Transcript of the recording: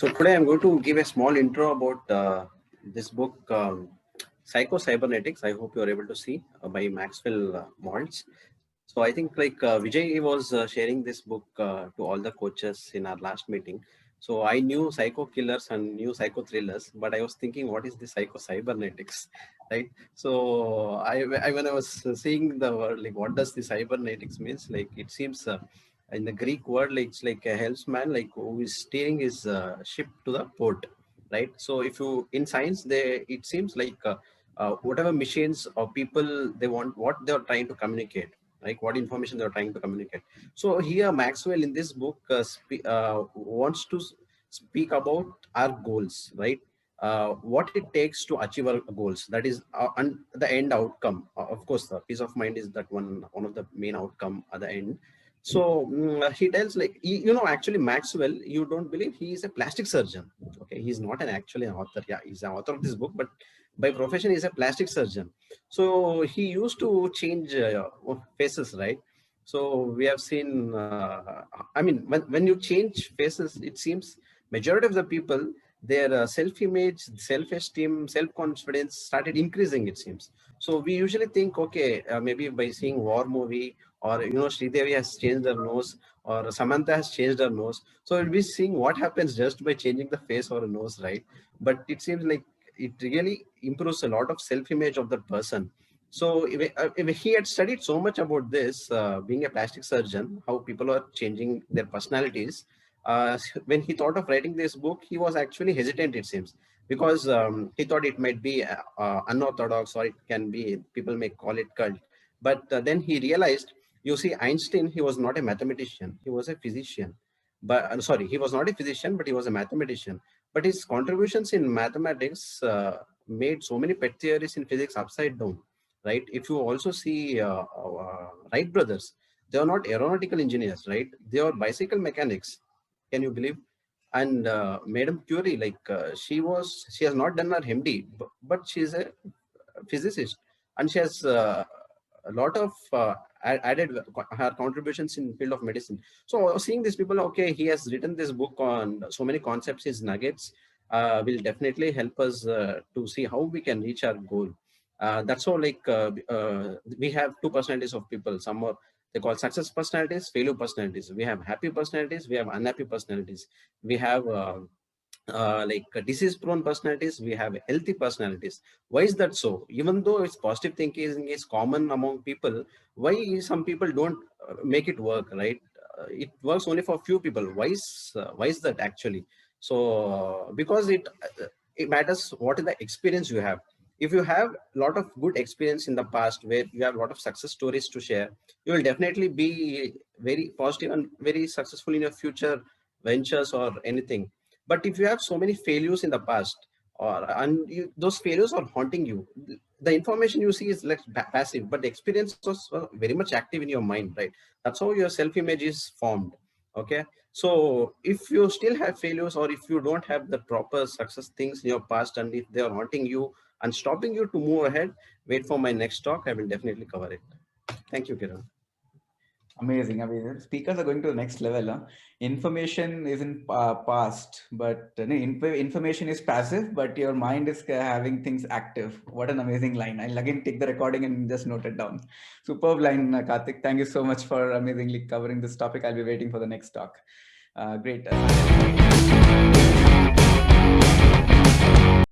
So today I'm going to give a small intro about this book, Psycho Cybernetics. I hope you are able to see by Maxwell Maltz. So I think Vijay was sharing this book to all the coaches in our last meeting. So I knew psycho killers and knew psycho thrillers, but I was thinking, what is the psycho cybernetics, right? So I when I was seeing the word, like, what does the cybernetics means? Like, it seems in the Greek word, like it's like a helmsman, like who is steering his ship to the port, right? So if you in science, they it seems like whatever machines or people they want, what they are trying to communicate, like what information they are trying to communicate. So here Maxwell in this book wants to speak about our goals, right? What it takes to achieve our goals. That is, and the end outcome. Of course, the peace of mind is that one of the main outcome at the end. So he tells, like, actually Maxwell, you don't believe, he is a plastic surgeon. Okay, he's not an actually an author. Yeah, he's an author of this book, but by profession he's a plastic surgeon. So he used to change faces, right? So we have seen. I mean, when you change faces, it seems majority of the people, their self-image, self-esteem, self-confidence started increasing. It seems. So we usually think, okay, maybe by seeing war movie, or Sridevi has changed her nose, or Samantha has changed her nose. So we'll be seeing what happens just by changing the face or a nose, right? But it seems like it really improves a lot of self-image of the person. So if he had studied so much about this, being a plastic surgeon, how people are changing their personalities, when he thought of writing this book, he was actually hesitant, it seems, because he thought it might be unorthodox, or it can be, people may call it cult. But then he realized, you see, Einstein, he was not a mathematician, he was a physician. But sorry, he was not a physician, but he was a mathematician. But his contributions in mathematics made so many pet theories in physics upside down, right? If you also see Wright brothers, they are not aeronautical engineers, right? They are bicycle mechanics. Can you believe? And Madam Curie, like she has not done her MD, but she is a physicist, and she has a lot of added her contributions in field of medicine. So seeing these people, okay, he has written this book on so many concepts. His nuggets will definitely help us to see how we can reach our goal. That's all. We have two personalities of people. Some are, they call success personalities, failure personalities. We have happy personalities, we have unhappy personalities. We have disease prone personalities, we have healthy personalities. Why is that so? Even though it's positive thinking is common among people, why some people don't make it work, right? It works only for few people. Why is that actually? So because it matters what is the experience you have. If you have a lot of good experience in the past, where you have a lot of success stories to share, you will definitely be very positive and very successful in your future ventures or anything. But if you have so many failures in the past, those failures are haunting you, the information you see is like passive, but the experience was very much active in your mind, right? That's how your self-image is formed. Okay. So if you still have failures, or if you don't have the proper success things in your past, and if they are haunting you and stopping you to move ahead, wait for my next talk. I will definitely cover it. Thank you, Kiran. Amazing, amazing. Speakers are going to the next level. Huh? Information is in past, but no, information is passive, but your mind is having things active. What an amazing line. I'll again take the recording and just note it down. Superb line, Karthik. Thank you so much for amazingly covering this topic. I'll be waiting for the next talk. Great.